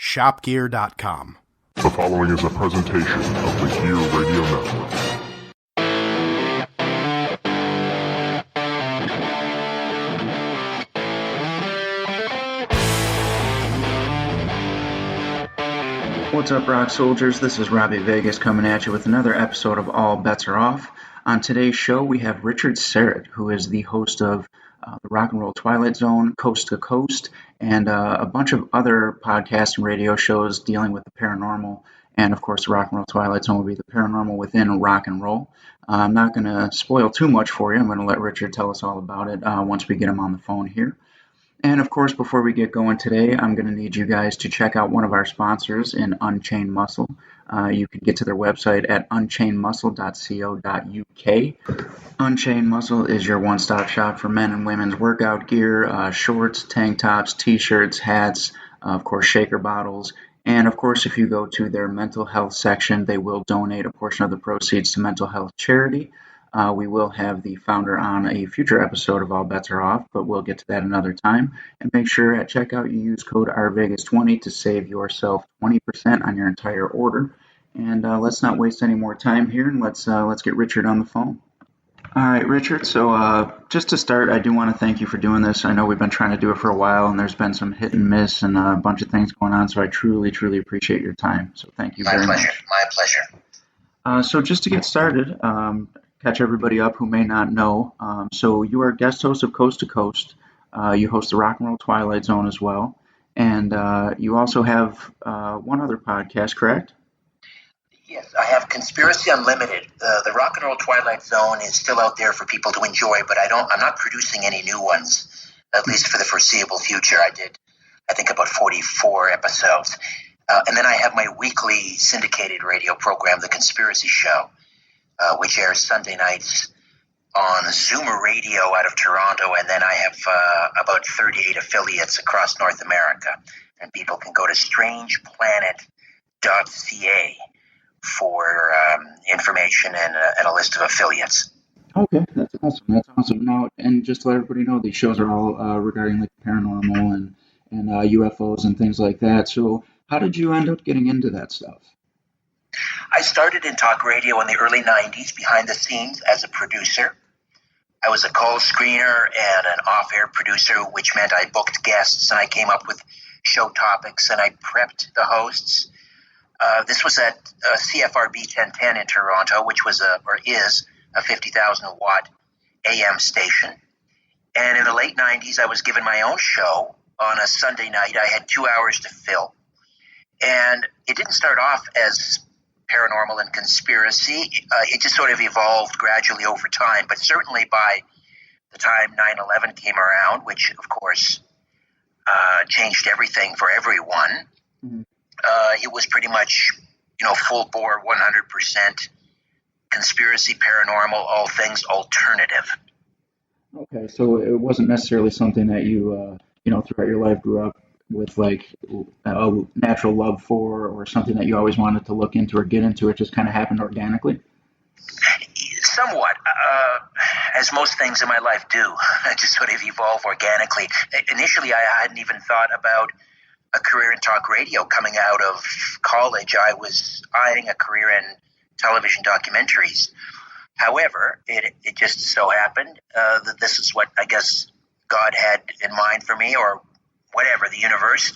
shopgear.com. The following is a presentation of the Gear Radio Network. What's up, Rock Soldiers? This is Robbie Vegas coming at you with another episode of All Bets Are Off. On today's show, we have Richard Syrett, who is the host of the Rock and Roll Twilight Zone, Coast to Coast, and a bunch of other podcasts and radio shows dealing with the paranormal. And, of course, the Rock and Roll Twilight Zone will be the paranormal within rock and roll. I'm not going to spoil too much for you. I'm going to let Richard tell us all about it once we get him on the phone here. And, of course, before we get going today, I'm going to need you guys to check out one of our sponsors in Unchained Muscle. You can get to their website at unchainedmuscle.co.uk. Unchained Muscle is your one-stop shop for men and women's workout gear, shorts, tank tops, t-shirts, hats, of course, shaker bottles. And, of course, if you go to their mental health section, they will donate a portion of the proceeds to mental health charity. We will have the founder on a future episode of All Bets Are Off, but we'll get to that another time. And make sure at checkout you use code RVegas20 to save yourself 20% on your entire order. And let's not waste any more time here, and let's get Richard on the phone. All right, Richard, so just to start, I do want to thank you for doing this. I know we've been trying to do it for a while, and there's been some hit and miss and a bunch of things going on, so I truly, truly appreciate your time. So thank you very much. My pleasure. So just to get started, catch everybody up who may not know. So you are guest host of Coast to Coast. You host the Rock and Roll Twilight Zone as well. And you also have one other podcast, correct? Yes, I have Conspiracy Unlimited. The Rock and Roll Twilight Zone is still out there for people to enjoy, but I'm not producing any new ones, at least for the foreseeable future. I think, about 44 episodes. And then I have my weekly syndicated radio program, The Conspiracy Show, which airs Sunday nights on Zoomer Radio out of Toronto, and then I have about 38 affiliates across North America. And people can go to strangeplanet.ca for information and a list of affiliates. Okay, that's awesome. Now, and just to let everybody know, these shows are all regarding like paranormal and UFOs and things like that. So how did you end up getting into that stuff? I started in talk radio in the early 90s behind the scenes as a producer. I was a call screener and an off-air producer, which meant I booked guests and I came up with show topics and I prepped the hosts. This was at CFRB 1010 in Toronto, which is a 50,000-watt AM station. And in the late 90s, I was given my own show on a Sunday night. I had 2 hours to fill. And it didn't start off as paranormal and conspiracy. It just sort of evolved gradually over time. But certainly by the time 9/11 came around, which, of course, changed everything for everyone, it was pretty much, full bore, 100% conspiracy, paranormal, all things alternative. Okay, so it wasn't necessarily something that you, throughout your life grew up with like a natural love for, or something that you always wanted to look into or get into. It just kind of happened organically? Somewhat. As most things in my life do, just sort of evolve organically. Initially, I hadn't even thought about a career in talk radio. Coming out of college, I was eyeing a career in television documentaries. However, it just so happened that this is what I guess God had in mind for me, or whatever, the universe.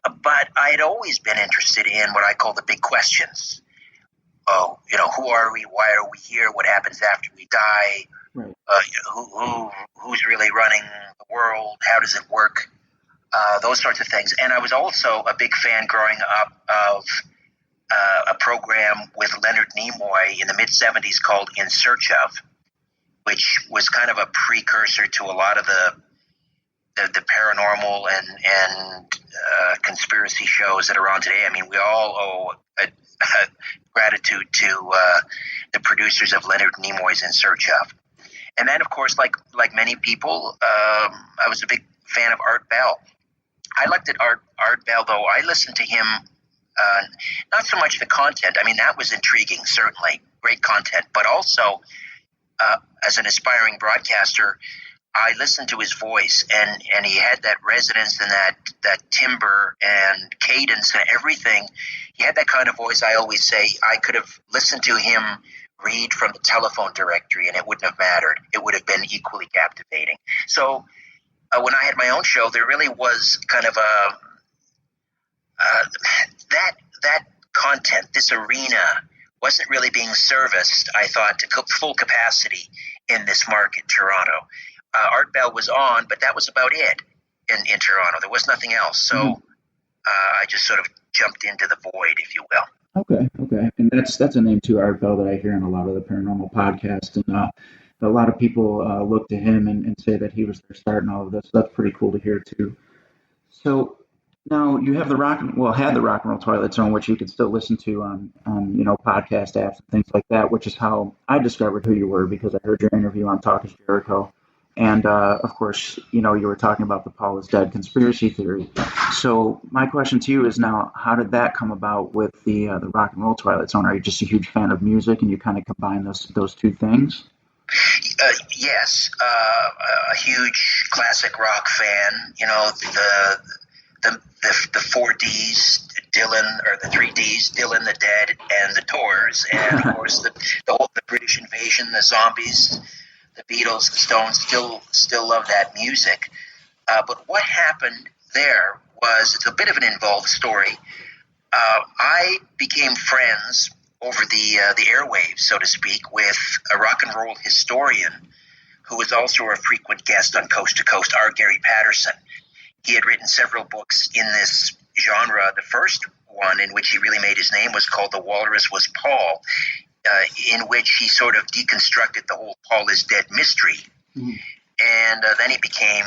But I had always been interested in what I call the big questions. Oh, who are we? Why are we here? What happens after we die? Right. Who's really running the world? How does it work? Those sorts of things. And I was also a big fan growing up of a program with Leonard Nimoy in the mid-'70s called In Search Of, which was kind of a precursor to a lot of the paranormal and conspiracy shows that are on today. I mean, we all owe a gratitude to the producers of Leonard Nimoy's In Search Of. And then, of course, like many people, I was a big fan of Art Bell. I liked Art Bell, though. I listened to him, not so much the content. I mean, that was intriguing, certainly, great content. But also, as an aspiring broadcaster, I listened to his voice, and he had that resonance and that timbre and cadence and everything. He had that kind of voice. I always say I could have listened to him read from the telephone directory, and it wouldn't have mattered. It would have been equally captivating. So when I had my own show, there really was kind of that content, this arena wasn't really being serviced, I thought, to full capacity in this market, Toronto. Art Bell was on, but that was about it in Toronto. There was nothing else. So I just sort of jumped into the void, if you will. Okay. And that's a name too, Art Bell, that I hear in a lot of the paranormal podcasts. And a lot of people look to him and say that he was their start in all of this. So that's pretty cool to hear too. So now you have had the Rock and Roll Twilight Zone, which you can still listen to on podcast apps and things like that, which is how I discovered who you were, because I heard your interview on Talk is Jericho. And, of course, you were talking about the Paul is dead conspiracy theory. So my question to you is now, how did that come about with the Rock and Roll Twilight Zone? Are you just a huge fan of music and you kind of combine those two things? Yes, a huge classic rock fan. The 4 Ds, Dylan, or the 3 Ds, Dylan, the Dead, and the Doors, and of course the British Invasion, the Zombies, the Beatles, the Stones. Still love that music. But what happened there was, it's a bit of an involved story. I became friends over the airwaves, so to speak, with a rock and roll historian who was also a frequent guest on Coast to Coast, R. Gary Patterson. He had written several books in this genre. The first one, in which he really made his name, was called The Walrus Was Paul, in which he sort of deconstructed the whole Paul is dead mystery. Mm-hmm. And then he became,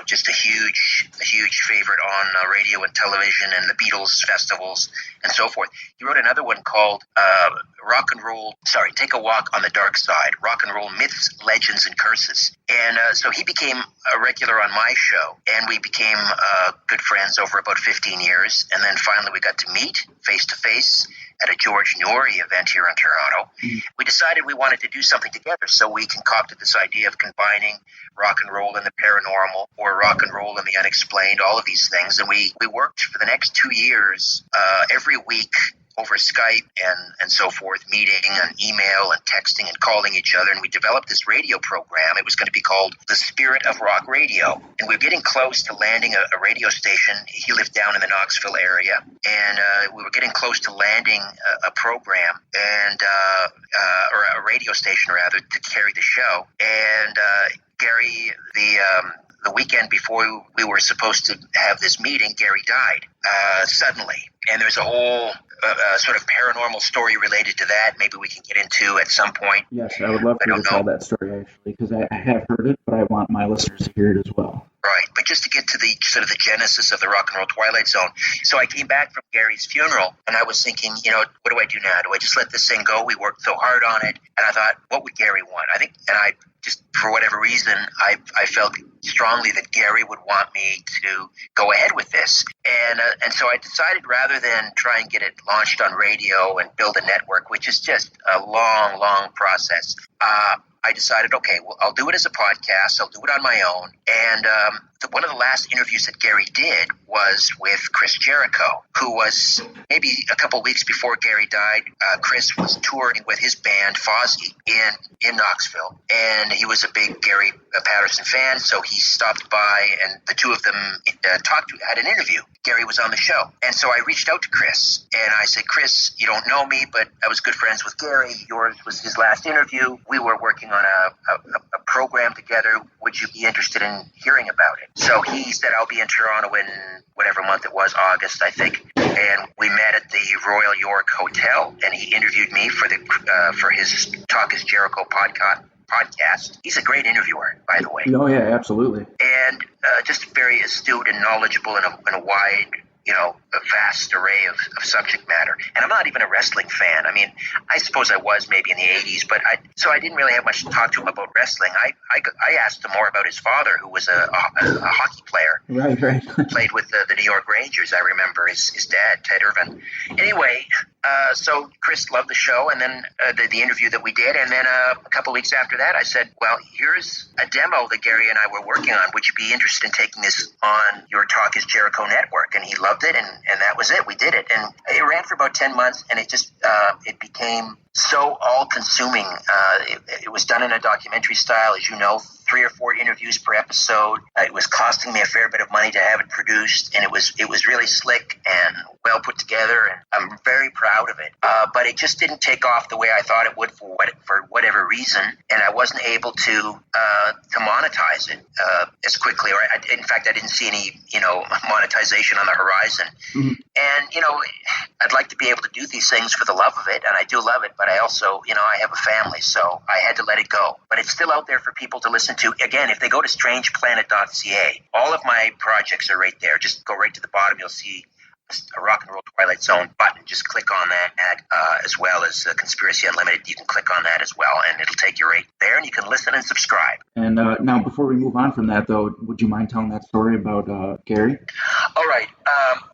just a huge favorite on radio and television and the Beatles festivals and so forth. He wrote another one called Take a Walk on the Dark Side, Rock and Roll Myths, Legends, and Curses. And so he became a regular on my show, and we became good friends over about 15 years. And then finally we got to meet face-to-face at a George Newry event here in Toronto. Mm-hmm. We decided we wanted to do something together, so we concocted this idea of combining rock and roll and the paranormal, or rock and roll and the unexplained, all of these things. And we worked for the next 2 years every week over Skype and so forth, meeting and email and texting and calling each other. And we developed this radio program. It was going to be called The Spirit of Rock Radio. And we were getting close to landing a radio station. He lived down in the Knoxville area. And we were getting close to landing a program or a radio station, rather, to carry the show. And Gary, the weekend before we were supposed to have this meeting, Gary died suddenly. And there's a whole sort of paranormal story related to that. Maybe we can get into at some point. Yes, I would love for you to tell that story, actually, because I have heard it, but I want my listeners to hear it as well. Right, but just to get to the sort of the genesis of the Rock and Roll Twilight Zone. So I came back from Gary's funeral, and I was thinking, what do I do now? Do I just let this thing go? We worked so hard on it. And I thought, what would Gary want? I just, for whatever reason, I felt strongly that Gary would want me to go ahead with this. And so I decided, rather than try and get it launched on radio and build a network, which is just a long, long process, I decided, okay, well, I'll do it as a podcast. I'll do it on my own. And one of the last interviews that Gary did was with Chris Jericho, who was maybe a couple of weeks before Gary died. Chris was touring with his band Fozzy in Knoxville, and he was a big Gary Patterson fan, so he stopped by, and the two of them had an interview. Gary was on the show, and so I reached out to Chris, and I said, Chris, you don't know me, but I was good friends with Gary. Yours was his last interview. We were working on a program together. Would you be interested in hearing about it? So he said, I'll be in Toronto in whatever month it was, August, I think. And we met at the Royal York Hotel, and he interviewed me for his Talk is Jericho podcast. He's a great interviewer, by the way. Oh, yeah, absolutely. And just very astute and knowledgeable in a wide, a vast array of subject matter. And I'm not even a wrestling fan. I mean, I suppose I was maybe in the 80s, but I didn't really have much to talk to him about wrestling. I asked him more about his father, who was a hockey player. Right. Played with the New York Rangers. I remember his dad, Ted Irvin. Anyway, So Chris loved the show, and then the interview that we did, and then a couple of weeks after that, I said, well, here's a demo that Gary and I were working on. Would you be interested in taking this on your Talk is Jericho network? And he loved it, and that was it. We did it, and it ran for about 10 months, and it just it became so all-consuming. It was done in a documentary style, as you know, 3 or 4 interviews per episode. It was costing me a fair bit of money to have it produced, and it was really slick and well put together, and I'm very proud of it. But it just didn't take off the way I thought it would for whatever reason, and I wasn't able to monetize it as quickly. Or in fact, I didn't see any monetization on the horizon. Mm-hmm. And I'd like to be able to do these things for the love of it, and I do love it. But I also, I have a family, so I had to let it go. But it's still out there for people to listen to. Again, if they go to strangeplanet.ca, all of my projects are right there. Just go right to the bottom. You'll see a Rock and Roll Twilight Zone button. Just click on that, as well as Conspiracy Unlimited. You can click on that as well, and it'll take you right there, and you can listen and subscribe. And now, before we move on from that, though, would you mind telling that story about Gary? All right.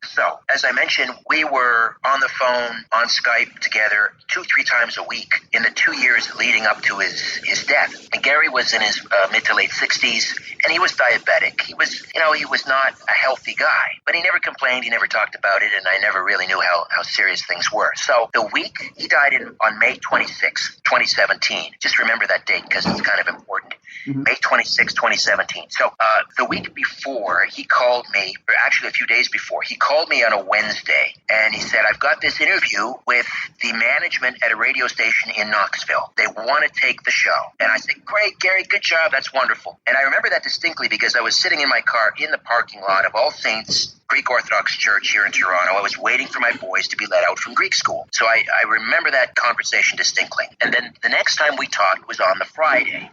So, as I mentioned, we were on the phone, on Skype together 2-3 times a week in the 2 years leading up to his death. And Gary was in his mid to late 60s, and he was diabetic. He was not a healthy guy, but he never complained. He never talked about it, and I never really knew how serious things were. So the week he died on May 26, 2017, just remember that date because it's kind of important. Mm-hmm. May 26, 2017. So the week before, he called me, or actually a few days before, he called me on a Wednesday, and he said, I've got this interview with the management at a radio station in Knoxville. They want to take the show. And I said, great, Gary, good job. That's wonderful. And I remember that distinctly because I was sitting in my car in the parking lot of All Saints Greek Orthodox Church here in Toronto. I was waiting for my boys to be let out from Greek school. So I remember that conversation distinctly. And then the next time we talked was on the Friday,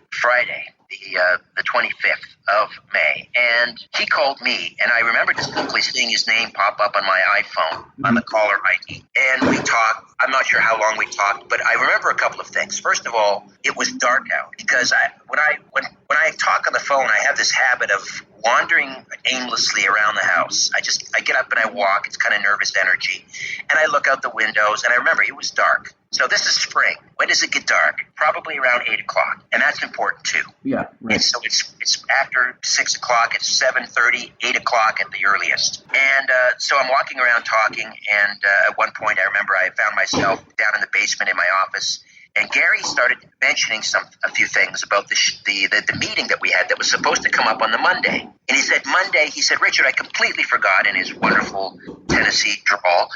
the 25th of May. And he called me, and I remember distinctly seeing his name pop up on my iPhone on the caller ID. And we talked. I'm not sure how long we talked, but I remember a couple of things. First of all, it was dark out because when I talk on the phone, I have this habit of wandering aimlessly around the house. I get up and I walk. It's kind of nervous energy. And I look out the windows, and I remember it was dark. So this is spring. When does it get dark? Probably around 8 o'clock. And that's important too. Yeah. Right. And so it's after 6 o'clock. It's 7:30, 8 o'clock at the earliest. And so I'm walking around talking. And at one point, I remember I found myself down in the basement in my office. And Gary started mentioning a few things about the meeting that we had that was supposed to come up on the Monday. And he said, Richard, I completely forgot in his wonderful Tennessee drawl.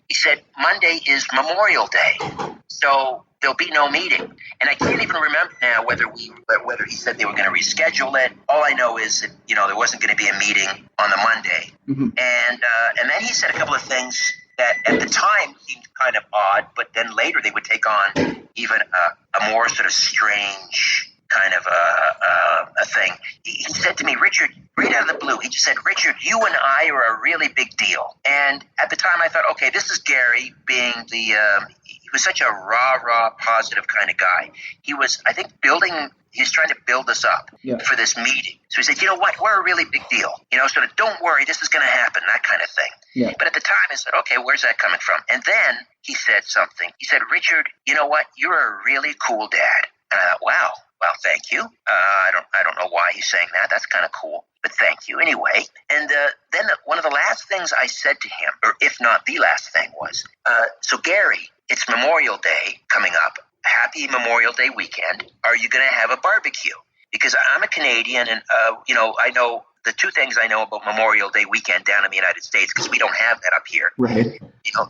He said, Monday is Memorial Day, so there'll be no meeting. And I can't even remember now whether he said they were going to reschedule it. All I know is that, there wasn't going to be a meeting on the Monday. Mm-hmm. And then he said a couple of things that at the time seemed kind of odd, but then later they would take on even a more sort of strange kind of a thing. He said to me, Richard, right out of the blue, he just said, Richard, you and I are a really big deal. And at the time I thought, okay, this is Gary being he was such a rah, positive kind of guy. He was, I think, he's trying to build us up for this meeting. So he said, you know what, we're a really big deal. Sort of, don't worry, this is going to happen, that kind of thing. Yeah. But at the time I said, okay, where's that coming from? And then he said something. He said, Richard, you know what, you're a really cool dad. And I thought, wow. Well, thank you. I don't know why he's saying that. That's kind of cool, but thank you anyway. And then one of the last things I said to him, or if not the last thing, was, so Gary, it's Memorial Day coming up. Happy Memorial Day weekend. Are you going to have a barbecue? Because I'm a Canadian, and I know the two things I know about Memorial Day weekend down in the United States, because we don't have that up here. Right.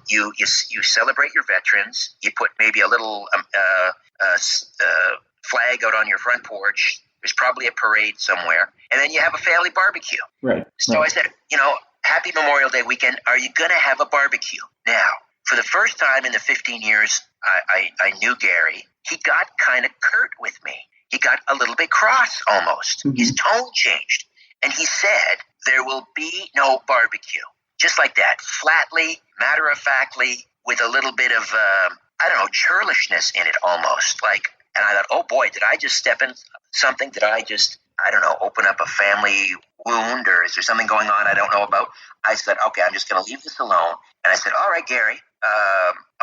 You celebrate your veterans. You put maybe a little flag out on your front porch. There's probably a parade somewhere, and then you have a family barbecue. Right. So I said, happy Memorial Day weekend. Are you going to have a barbecue? Now, for the first time in the 15 years I knew Gary, he got kind of curt with me. He got a little bit cross almost. Mm-hmm. His tone changed, and he said, there will be no barbecue. Just like that, flatly, matter-of-factly, with a little bit of, churlishness in it almost. And I thought, oh boy, did I just step in something? Did I just, open up a family wound, or is there something going on I don't know about? I said, okay, I'm just going to leave this alone. And I said, all right, Gary,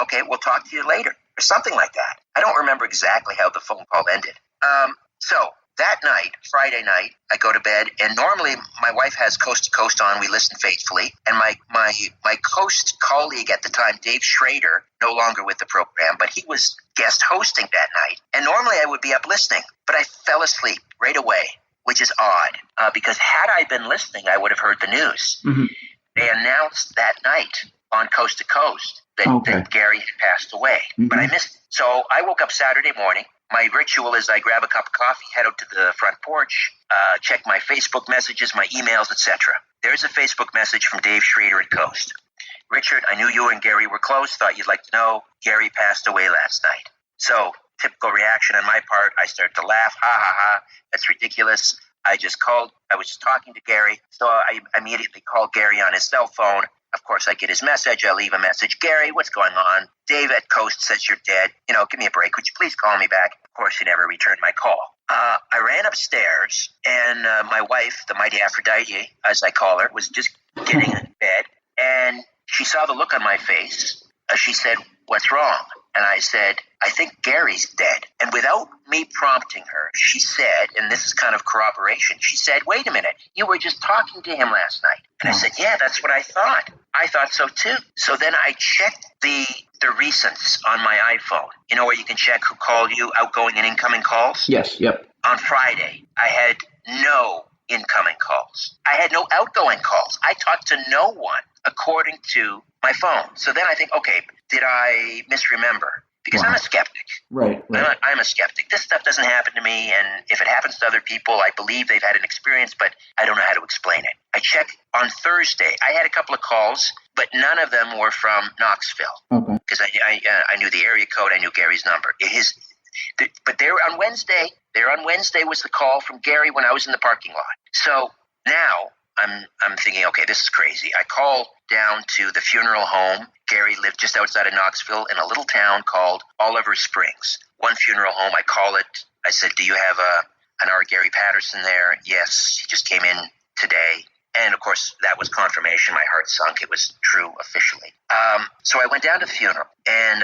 okay, we'll talk to you later, or something like that. I don't remember exactly how the phone call ended. So that night, Friday night, I go to bed, and normally my wife has Coast to Coast on. We listen faithfully, and my Coast colleague at the time, Dave Schrader, no longer with the program, but he was guest hosting that night. And normally I would be up listening, but I fell asleep right away, which is odd, because had I been listening, I would have heard the news. Mm-hmm. They announced that night on Coast to Coast that Gary had passed away, but I missed it. So I woke up Saturday morning. My ritual is I grab a cup of coffee, head out to the front porch, check my Facebook messages, my emails, etc. There's a Facebook message from Dave Schrader at Coast. Richard, I knew you and Gary were close, thought you'd like to know. Gary passed away last night. So, typical reaction on my part, I started to laugh. Ha, ha, ha, that's ridiculous. I was just talking to Gary, so I immediately called Gary on his cell phone. Of course, I get his message. I leave a message. Gary, what's going on? Dave at Coast says you're dead. Give me a break. Would you please call me back? Of course, he never returned my call. I ran upstairs, and my wife, the mighty Aphrodite, as I call her, was just getting in bed, and she saw the look on my face. She said, what's wrong? And I said, I think Gary's dead. And without me prompting her, she said, and this is kind of corroboration, she said, wait a minute, you were just talking to him last night. And I said, yeah, that's what I thought. I thought so too. So then I checked the recents on my iPhone, where you can check who called you, outgoing and incoming calls. Yes, yep. On Friday, I had no incoming calls. I had no outgoing calls. I talked to no one according to my phone. So then I think, okay, did I misremember? Because I'm a skeptic. Right. I'm a skeptic. This stuff doesn't happen to me, and if it happens to other people, I believe they've had an experience, but I don't know how to explain it. I checked on Thursday. I had a couple of calls, but none of them were from Knoxville. Okay. Because I knew the area code. I knew Gary's number. But they were on Wednesday. On Wednesday was the call from Gary when I was in the parking lot. So now I'm thinking, okay, this is crazy. I called down to the funeral home. Gary lived just outside of Knoxville in a little town called Oliver Springs. One funeral home. I call it. I said, do you have an R. Gary Patterson there? Yes, he just came in today. And, of course, that was confirmation. My heart sunk. It was true officially. So I went down to the funeral, and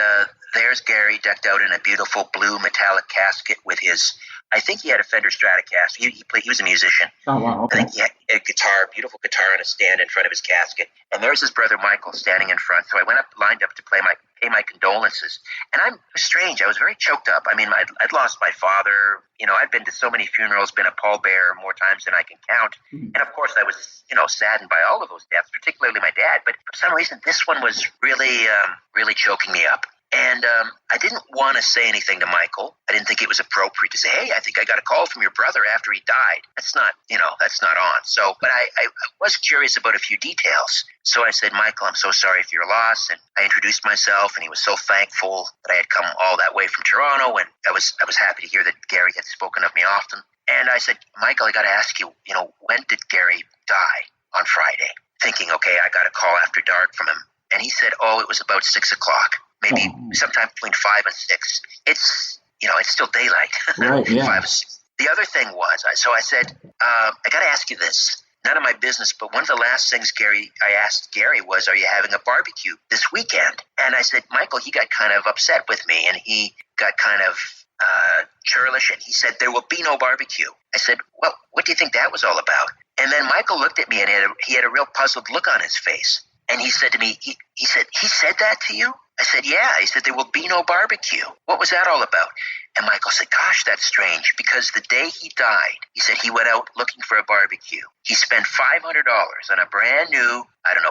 there's Gary decked out in a beautiful blue metallic casket with his, I think he had a Fender Stratocaster. He was a musician. Oh, wow, okay. I think he had a guitar, beautiful guitar on a stand in front of his casket. And there's his brother Michael standing in front. So I went up, lined up to pay my condolences. And it was strange. I was very choked up. I mean, I'd lost my father. I'd been to so many funerals, been a pallbearer more times than I can count. Mm-hmm. And, of course, I was, saddened by all of those deaths, particularly my dad. But for some reason, this one was really, really choking me up. And I didn't want to say anything to Michael. I didn't think it was appropriate to say, hey, I think I got a call from your brother after he died. That's not on. So, but I was curious about a few details. So I said, Michael, I'm so sorry for your loss. And I introduced myself, and he was so thankful that I had come all that way from Toronto. And I was happy to hear that Gary had spoken of me often. And I said, Michael, I got to ask you, when did Gary die on Friday? Thinking, okay, I got a call after dark from him. And he said, it was about 6 o'clock. Maybe sometime between 5 and 6. It's still daylight. Right, yeah. 5 or 6. The other thing was, I said, I got to ask you this. None of my business, but one of the last things I asked Gary was, are you having a barbecue this weekend? And I said, Michael, he got kind of upset with me, and he got kind of churlish, and he said, there will be no barbecue. I said, well, what do you think that was all about? And then Michael looked at me, and he had a real puzzled look on his face. And he said to me, he said that to you? I said, yeah. He said, there will be no barbecue. What was that all about? And Michael said, gosh, that's strange, because the day he died, he said he went out looking for a barbecue. He spent $500 on a brand new,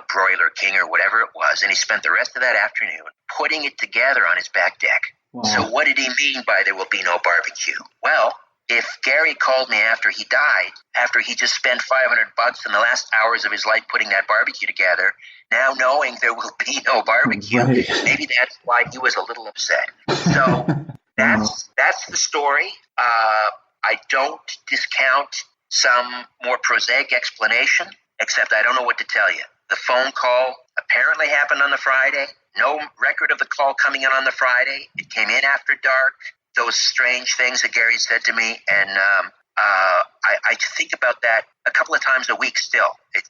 Broiler King or whatever it was, and he spent the rest of that afternoon putting it together on his back deck. Wow. So what did he mean by there will be no barbecue? Well, if Gary called me after he died, after he just spent $500 in the last hours of his life putting that barbecue together, now knowing there will be no barbecue, right, maybe that's why he was a little upset. So that's the story. I don't discount some more prosaic explanation, except I don't know what to tell you. The phone call apparently happened on the Friday. No record of the call coming in on the Friday. It came in after dark. Those strange things that Gary said to me, and I think about that a couple of times a week still. It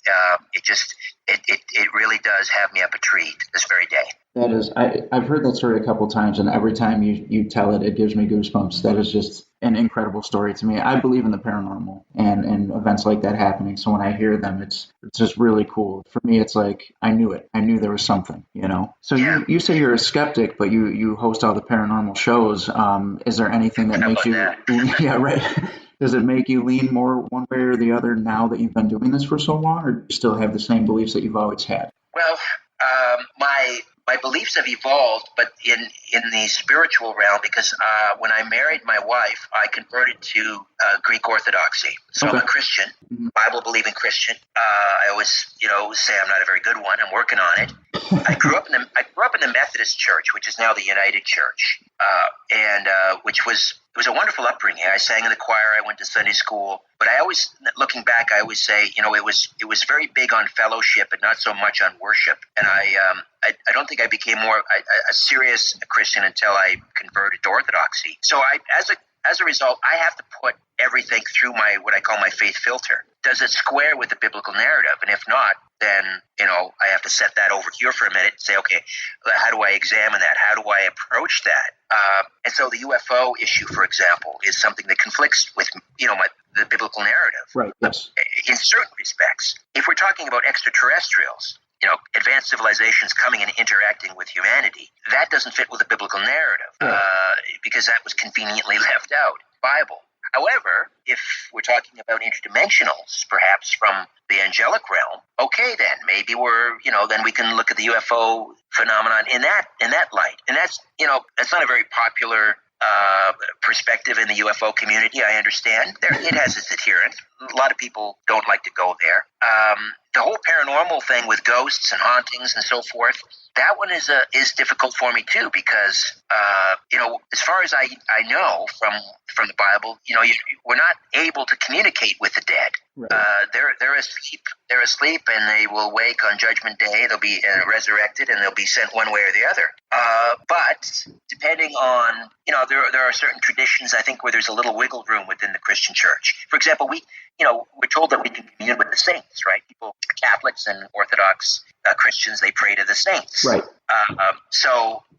really does have me up a tree this very day. That is, I've heard that story a couple times, and every time you tell it, it gives me goosebumps. That is just an incredible story to me. I believe in the paranormal and events like that happening. So when I hear them, it's just really cool. For me, it's like I knew it. I knew there was something, you know. So Yeah. you say you're a skeptic, but you host all the paranormal shows. Is there anything that makes you? Yeah, right. Does it make you lean more one way or the other now that you've been doing this for so long, or do you still have the same beliefs that you've always had? Well, my beliefs have evolved, but in the spiritual realm, because when I married my wife, I converted to Greek Orthodoxy. So I'm a Christian, Bible-believing Christian. I always, say I'm not a very good one. I'm working on it. I grew up in the Methodist Church, which is now the United Church, and which was. It was a wonderful upbringing. I sang in the choir. I went to Sunday school. But I always, looking back, I always say, it was very big on fellowship and not so much on worship. And I don't think I became more a serious Christian until I converted to Orthodoxy. So as a result, I have to put everything through what I call my faith filter. Does it square with the biblical narrative? And if not, then, I have to set that over here for a minute and say, okay, how do I examine that? How do I approach that? And so the UFO issue, for example, is something that conflicts with, the biblical narrative. Right, yes. In certain respects. If we're talking about extraterrestrials, advanced civilizations coming and interacting with humanity, that doesn't fit with the biblical narrative, because that was conveniently left out in the Bible. However, if we're talking about interdimensionals, perhaps from the angelic realm, okay, then maybe then we can look at the UFO phenomenon in that light. And that's not a very popular perspective in the UFO community, I understand. It has its adherents. A lot of people don't like to go there. The whole paranormal thing with ghosts and hauntings and so forth, that one is difficult for me too, because as far as I know from the Bible, we're not able to communicate with the dead. Right. They're asleep. They're asleep, and they will wake on Judgment Day. They'll be resurrected, and they'll be sent one way or the other. But depending on, there are certain traditions, I think, where there's a little wiggle room within the Christian church. For example, we're told that we can commune with the saints, right? People, Catholics and Orthodox Christians, they pray to the saints. Right.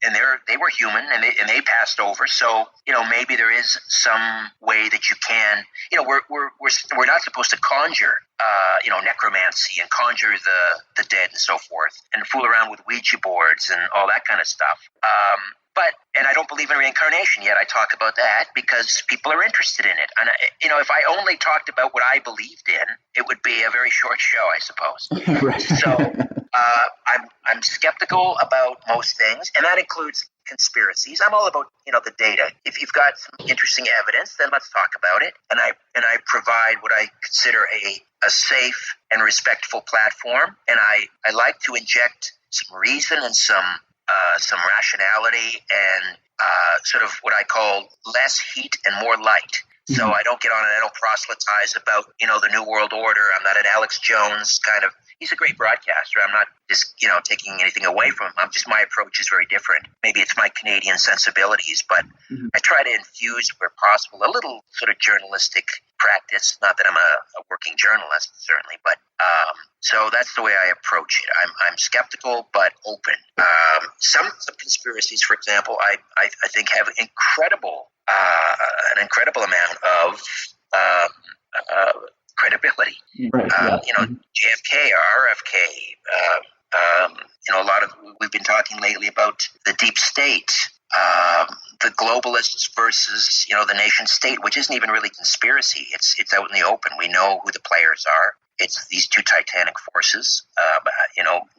And they were human, and they passed over. So, maybe there is some way that you can, we're not supposed to conjure, necromancy and conjure the dead and so forth, and fool around with Ouija boards and all that kind of stuff. And I don't believe in reincarnation yet. I talk about that because people are interested in it. And, if I only talked about what I believed in, it would be a very short show, I suppose. Right. So I'm skeptical about most things, and that includes conspiracies. I'm all about, the data. If you've got some interesting evidence, then let's talk about it. And I provide what I consider a safe and respectful platform. And I like to inject some reason and some rationality and sort of what I call less heat and more light. So I don't get on and I don't proselytize about, the New World Order. I'm not an Alex Jones kind of. He's a great broadcaster. I'm not just, taking anything away from him. My approach is very different. Maybe it's my Canadian sensibilities, but I try to infuse, where possible, a little sort of journalistic practice. Not that I'm a working journalist, certainly, but so that's the way I approach it. I'm skeptical, but open. Some conspiracies, for example, I think have an incredible amount of credibility. Right. JFK, RFK, a lot of, we've been talking lately about the deep state, the globalists versus, the nation state, which isn't even really conspiracy. It's out in the open. We know who the players are. It's these two titanic forces.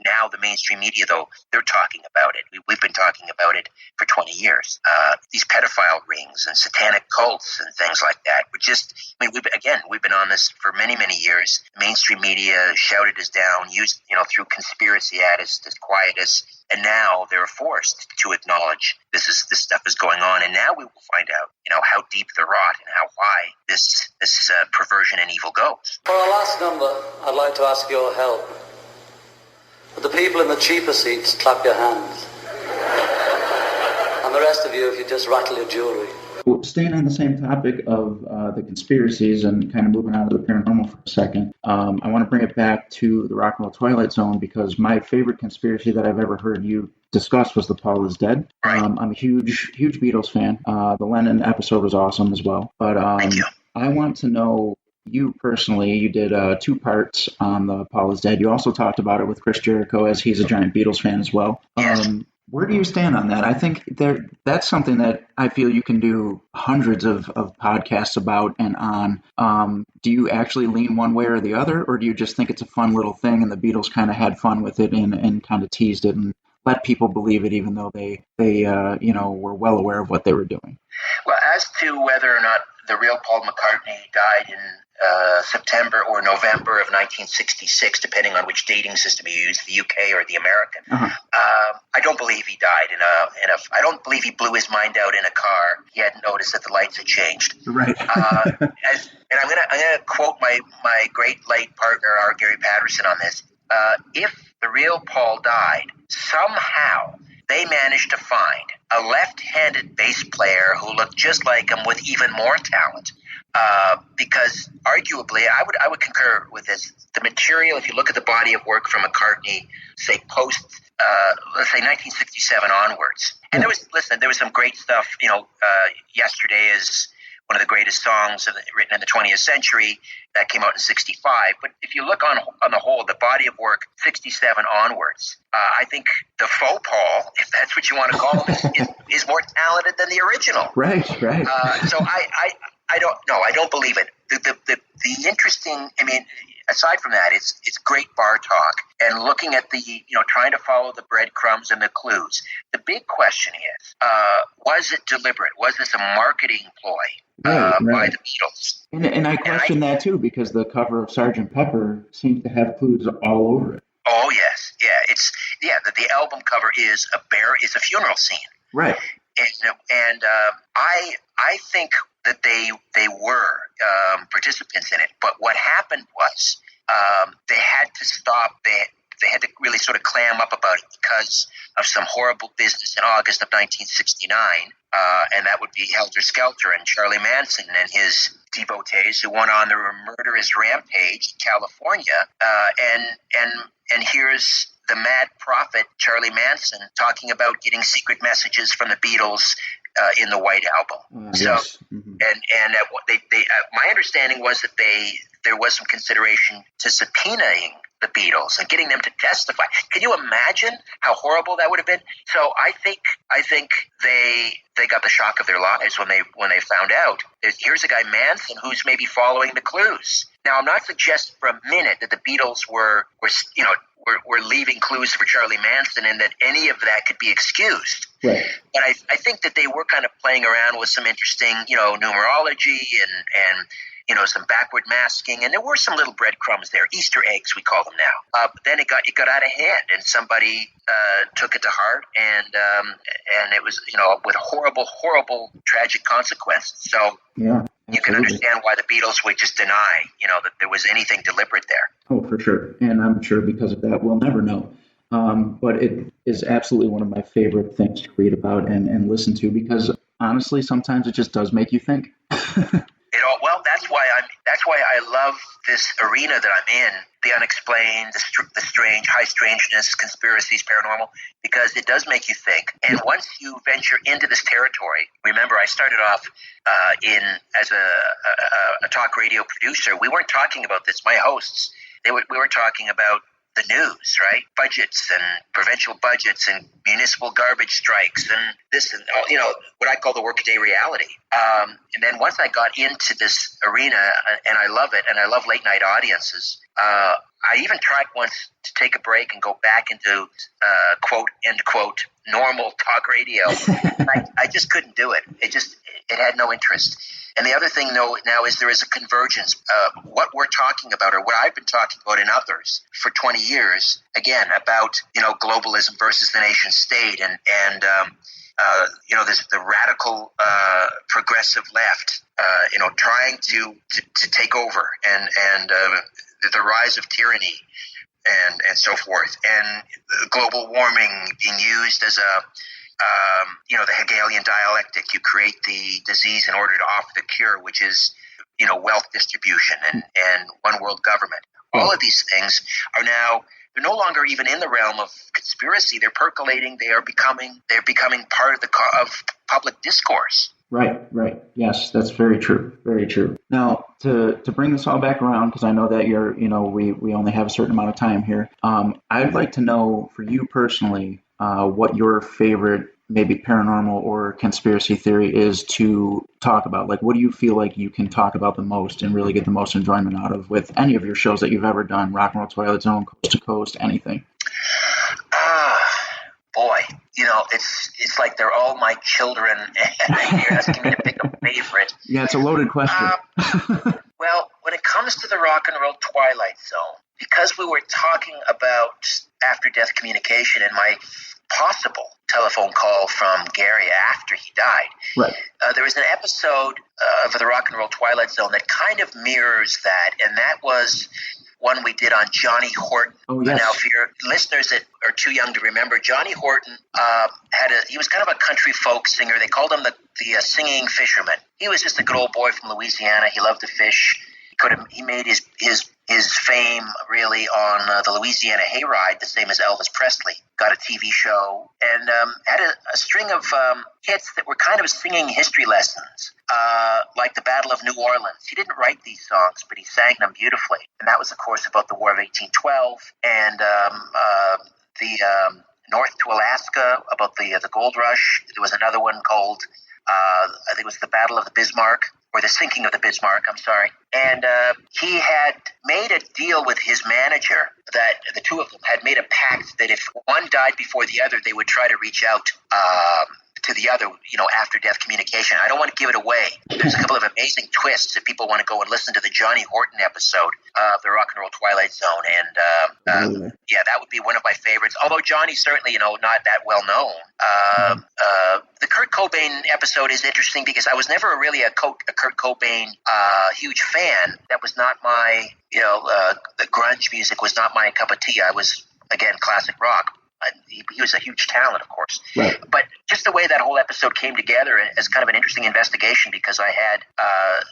Now the mainstream media, though, they're talking about it. We've been talking about it for 20 years. These pedophile rings and satanic cults and things like that. We've been on this for many, many years. Mainstream media shouted us down, used, through conspiracy at us, to quiet us. And now they're forced to acknowledge this stuff is going on. And now we will find out, how deep the rot and how high this perversion and evil goes. For our last number, I'd like to ask your help. Would the people in the cheaper seats clap your hands? And the rest of you, if you just rattle your jewelry. Well, staying on the same topic of the conspiracies and kind of moving on to the paranormal for a second, I want to bring it back to the Rock and Roll Twilight Zone because my favorite conspiracy that I've ever heard you discuss was the Paul is dead. Right. I'm a huge Beatles fan. The Lennon episode was awesome as well. But Thank you. I want to know, you personally, you did 2 parts on the Paul is dead. You also talked about it with Chris Jericho, as he's a giant Beatles fan as well. Yes. Where do you stand on that? I think that's something that I feel you can do hundreds of podcasts about and on. Do you actually lean one way or the other, or do you just think it's a fun little thing and the Beatles kind of had fun with it and kind of teased it and let people believe it, even though they were well aware of what they were doing? Well, as to whether or not the real Paul McCartney died in September or November of 1966, depending on which dating system you use, the UK or the American. I don't believe he died I don't believe he blew his mind out in a car. He hadn't noticed that the lights had changed. Right. And I'm gonna quote my great late partner, R. Gary Patterson, on this. If the real Paul died, somehow they managed to find a left-handed bass player who looked just like him with even more talent. Because arguably, I would concur with this. The material, if you look at the body of work from McCartney, say post, let's say 1967 onwards, and there was some great stuff. Yesterday is one of the greatest songs written in the 20th century that came out in 65. But if you look on the whole, the body of work 67 onwards, I think the faux Paul, if that's what you want to call him, is more talented than the original. Right. So I don't know. I don't believe it. The interesting, aside from that, it's great bar talk and looking at trying to follow the breadcrumbs and the clues. The big question is, was it deliberate? Was this a marketing ploy by the Beatles? And I question that too, because the cover of Sgt. Pepper seems to have clues all over it. Oh yes, yeah. The album cover is a funeral scene. Right. And I think that they were participants in it, but what happened was they had to stop. They had to really sort of clam up about it because of some horrible business in August of 1969, and that would be Helter Skelter and Charlie Manson and his devotees who went on their murderous rampage in California, and here's the mad prophet Charlie Manson talking about getting secret messages from the Beatles in the White Album. So, yes. Mm-hmm. and what they my understanding was that there was some consideration to subpoenaing the Beatles and getting them to testify. Can you imagine how horrible that would have been? So I think they got the shock of their lives when they found out here's a guy Manson who's maybe following the clues. Now I'm not suggesting for a minute that the Beatles were leaving clues for Charlie Manson and that any of that could be excused. Right. But I think that they were kind of playing around with some interesting, numerology and some backward masking, and there were some little breadcrumbs there, Easter eggs we call them now. But then it got out of hand, and somebody took it to heart, and it was with horrible, tragic consequences. So yeah, you can understand why the Beatles would just deny, that there was anything deliberate there. Oh, for sure, and I'm sure because of that we'll never know. But it is absolutely one of my favorite things to read about and listen to because honestly, sometimes it just does make you think. Well, that's why I love this arena that I'm in, the unexplained, the strange, high strangeness, conspiracies, paranormal, because it does make you think. And once you venture into this territory, remember I started off as a talk radio producer. We weren't talking about this. My hosts, we were talking about the news, right? Budgets and provincial budgets and municipal garbage strikes and this and what I call the workaday reality. And then once I got into this arena, and I love it, and I love late night audiences, I even tried once to take a break and go back into quote end quote normal talk radio. I just couldn't do it. It had no interest. And the other thing, though, now is there is a convergence. What we're talking about, or what I've been talking about in others for 20 years, again, about globalism versus the nation state, and this the radical progressive left, trying to take over, and the rise of tyranny, and so forth, and global warming being used as the Hegelian dialectic. You create the disease in order to offer the cure, which is, wealth distribution and one world government. All of these things are now, they're no longer even in the realm of conspiracy. They're percolating. They're becoming part of public discourse. Right. Yes, that's very true. Very true. Now, to bring this all back around, because I know that we only have a certain amount of time here. I'd like to know for you personally, what your favorite maybe paranormal or conspiracy theory is to talk about. Like, what do you feel like you can talk about the most and really get the most enjoyment out of with any of your shows that you've ever done? Rock and Roll Twilight Zone, Coast to Coast, anything. Boy, it's like they're all my children, and you're asking me to pick a favorite. Yeah, it's a loaded question. Well, when it comes to the Rock and Roll Twilight Zone, because we were talking about after-death communication and my possible telephone call from Gary after he died, right. There was an episode of the Rock and Roll Twilight Zone that kind of mirrors that, and that was one we did on Johnny Horton. Oh, yes. Now, for your listeners that are too young to remember, Johnny Horton he was kind of a country folk singer. They called him the singing fisherman. He was just a good old boy from Louisiana. He loved to fish. He made his fame really on the Louisiana Hayride, the same as Elvis Presley. Got a TV show and had a string of hits that were kind of singing history lessons, like the Battle of New Orleans. He didn't write these songs, but he sang them beautifully. And that was, of course, about the War of 1812 and the North to Alaska, about the Gold Rush. There was another one called, I think it was the Battle of the Bismarck, or the sinking of the Bismarck, I'm sorry. And he had made a deal with his manager that the two of them had made a pact that if one died before the other, they would try to reach out to the other, after death communication. I don't want to give it away. There's a couple of amazing twists if people want to go and listen to the Johnny Horton episode of the Rock and Roll Twilight Zone. And that would be one of my favorites. Although Johnny's certainly, not that well known. The Kurt Cobain episode is interesting because I was never really a Kurt Cobain huge fan. That was not my, the grunge music was not my cup of tea. I was, again, classic rock. He was a huge talent, of course. Right. But just the way that whole episode came together as kind of an interesting investigation, because I had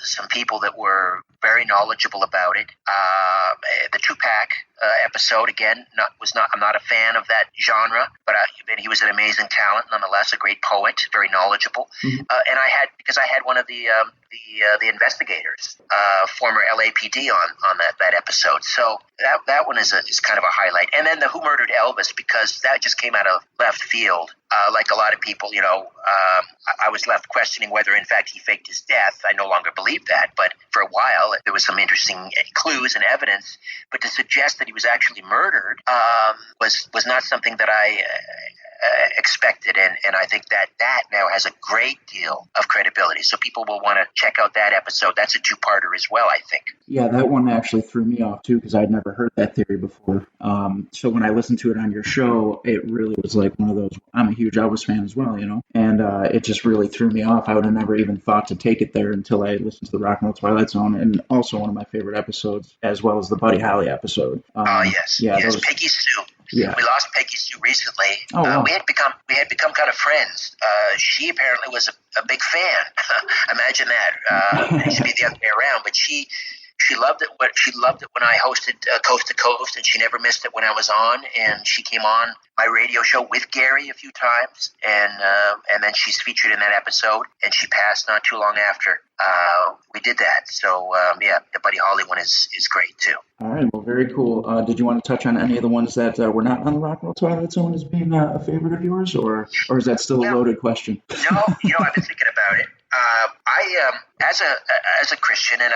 some people that were very knowledgeable about it. The Tupac episode, again, I'm not a fan of that genre, but he was an amazing talent, nonetheless, a great poet, very knowledgeable. Mm-hmm. And I had one of the investigators, former LAPD on that episode. So that one is kind of a highlight. And then the Who Murdered Elvis, because that just came out of left field. Like a lot of people, I was left questioning whether, in fact, he faked his death. I no longer believe that, but for a while, there was some interesting clues and evidence. But to suggest that he was actually murdered was not something that I expected, and I think that now has a great deal of credibility. So people will want to check out that episode. That's a two-parter as well, I think. Yeah, that one actually threw me off too, because I'd never heard that theory before. So when I listened to it on your show, it really was like one of those. I'm a huge Elvis fan as well, and it just really threw me off. I would have never even thought to take it there until I listened to the Rock and Roll Twilight Zone, and also one of my favorite episodes, as well as the Buddy Holly episode. Yes, Peggy Sue. Yeah. We lost Peggy Sue recently. Oh, wow. We had become kind of friends. She apparently was a big fan. Imagine that. It should be the other way around. But she loved it. She loved it when I hosted Coast to Coast, and she never missed it when I was on. And she came on my radio show with Gary a few times, and then she's featured in that episode. And she passed not too long after we did that. So the Buddy Holly one is great too. All right, well, very cool. Did you want to touch on any of the ones that were not on the Rock and Roll Twilight Zone as being a favorite of yours, or is that still a loaded question? No, I've been thinking about it. As a Christian, and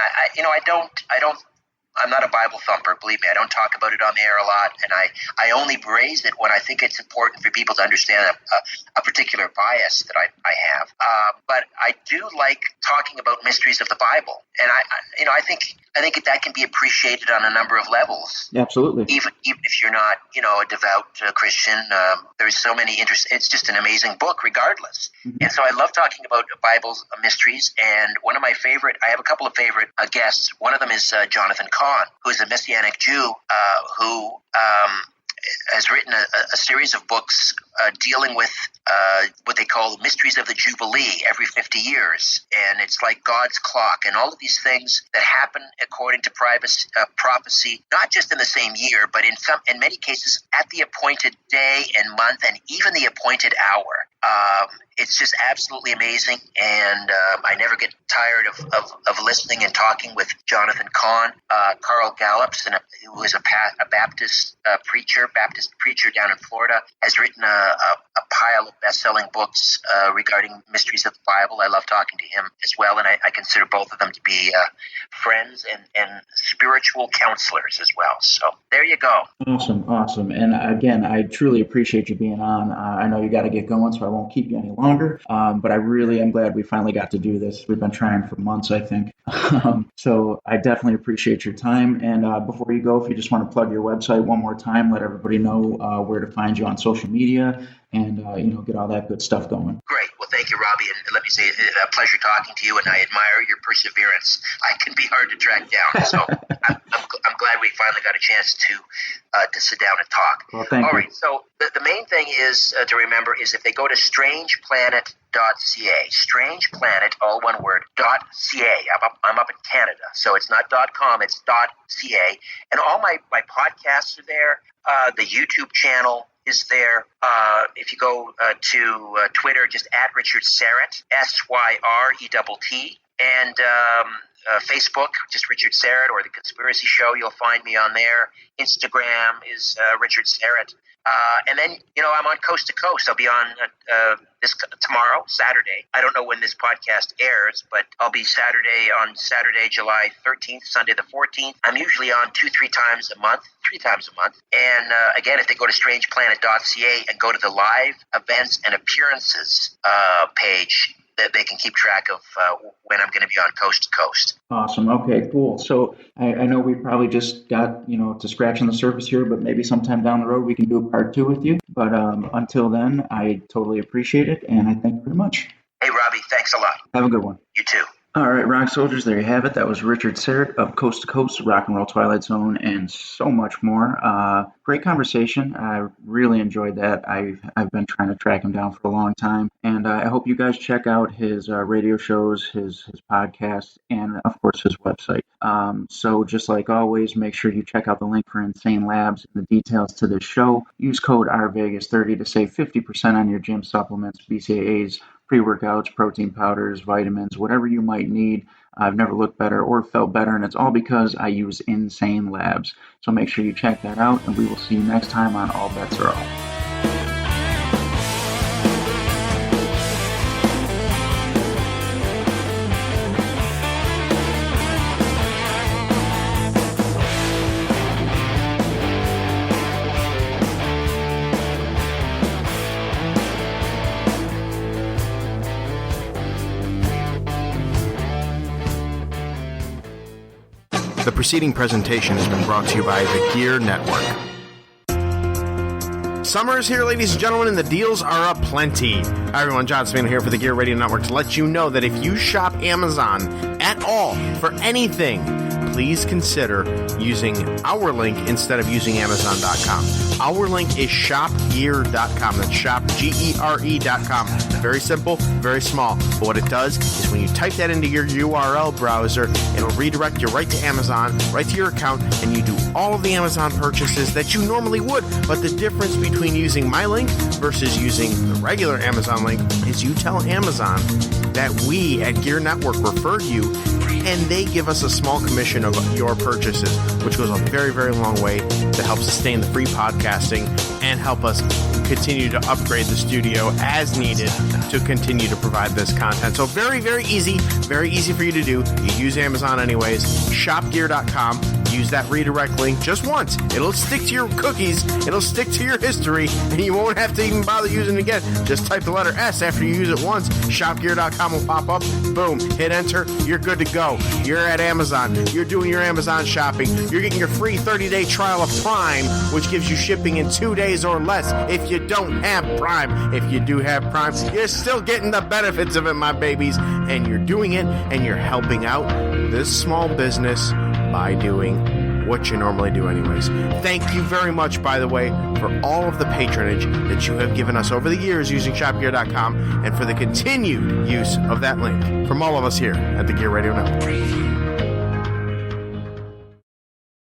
I'm not a Bible thumper, believe me. I don't talk about it on the air a lot, and I only raise it when I think it's important for people to understand a particular bias that I have. But I do like talking about mysteries of the Bible, and I think that can be appreciated on a number of levels. Absolutely. Even if you're not, a devout Christian, there's so many interests. It's just an amazing book, regardless. Mm-hmm. And so I love talking about Bible's mysteries. And one of my I have a couple of favorite guests. One of them is Jonathan Cahn, who is a Messianic Jew who has written a series of books dealing with what they call the mysteries of the Jubilee every 50 years. And it's like God's clock and all of these things that happen according to prophecy, not just in the same year, but in many cases at the appointed day and month and even the appointed hour. It's just absolutely amazing, and I never get tired of listening and talking with Jonathan Cahn. Carl Gallups, who is a Baptist preacher down in Florida, has written a pile of best-selling books regarding mysteries of the Bible. I love talking to him as well, and I consider both of them to be friends and spiritual counselors as well. So there you go. Awesome. And again, I truly appreciate you being on. I know you got to get going, so I won't keep you any longer. But I really am glad we finally got to do this. We've been trying for months, I think. So I definitely appreciate your time. And before you go, if you just want to plug your website one more time, let everybody know where to find you on social media and, get all that good stuff going. Great. Well, thank you, Robbie. And let me say, a pleasure talking to you, and I admire your perseverance. I can be hard to track down. So I'm glad we finally got a chance to sit down and talk. Well, thank you. All right. So the main thing is to remember is if they go to strangeplanet.ca, strangeplanet, all one word, .ca. I'm up in Canada, so it's not .com, it's .ca. And all my podcasts are there. The YouTube channel is there. If you go to Twitter, just at Richard Syrett, Syrett. And Facebook, just Richard Syrett, or The Conspiracy Show. You'll find me on there. Instagram is Richard Syrett. And then, I'm on Coast to Coast. I'll be on tomorrow, Saturday. I don't know when this podcast airs, but I'll be on Saturday, July 13th, Sunday the 14th. I'm usually on 3 times a month. And again, if they go to strangeplanet.ca and go to the live events and appearances page, that they can keep track of when I'm going to be on Coast to Coast. Awesome. Okay, cool. So I know we probably just got, to scratching the surface here, but maybe sometime down the road we can do a part 2 with you. But until then, I totally appreciate it, and I thank you very much. Hey, Robbie, thanks a lot. Have a good one. You too. All right, Rock Soldiers, there you have it. That was Richard Syrett of Coast to Coast, Rock and Roll Twilight Zone, and so much more. Great conversation. I really enjoyed that. I've been trying to track him down for a long time, and I hope you guys check out his radio shows, his podcasts, and, of course, his website. So just like always, make sure you check out the link for Insane Labs and the details to this show. Use code RVegas30 to save 50% on your gym supplements, BCAAs, pre-workouts, protein powders, vitamins, whatever you might need. I've never looked better or felt better, and it's all because I use Insane Labs. So make sure you check that out, and we will see you next time on All Bets Are Off. The preceding presentation has been brought to you by the Gear Network. Summer is here, ladies and gentlemen, and the deals are aplenty. Hi, everyone. John Spanner here for the Gear Radio Network to let you know that if you shop Amazon at all for anything, please consider using our link instead of using Amazon.com. Our link is shopgear.com. That's shopgere.com. Very simple, very small. But what it does is when you type that into your URL browser, it'll redirect you right to Amazon, right to your account, and you do all of the Amazon purchases that you normally would. But the difference between using my link versus using the regular Amazon link is you tell Amazon that we at Gear Network referred you, and they give us a small commission of your purchases, which goes a very, very long way to help sustain the free podcasting and help us continue to upgrade the studio as needed to continue to provide this content. So very, very easy for you to do. You use Amazon anyways. Shopgear.com. Use that redirect link just once. It'll stick to your cookies. It'll stick to your history, and you won't have to even bother using it again. Just type the letter S after you use it once. Shopgear.com will pop up. Boom. Hit enter. You're good to go. You're at Amazon. You're doing your Amazon shopping. You're getting your free 30-day trial of Prime, which gives you shipping in 2 days or less if you don't have Prime. If you do have Prime, you're still getting the benefits of it, my babies. And you're doing it, and you're helping out this small business by doing what you normally do anyways. Thank you very much, by the way, for all of the patronage that you have given us over the years using shopgear.com and for the continued use of that link from all of us here at the Gear Radio Network.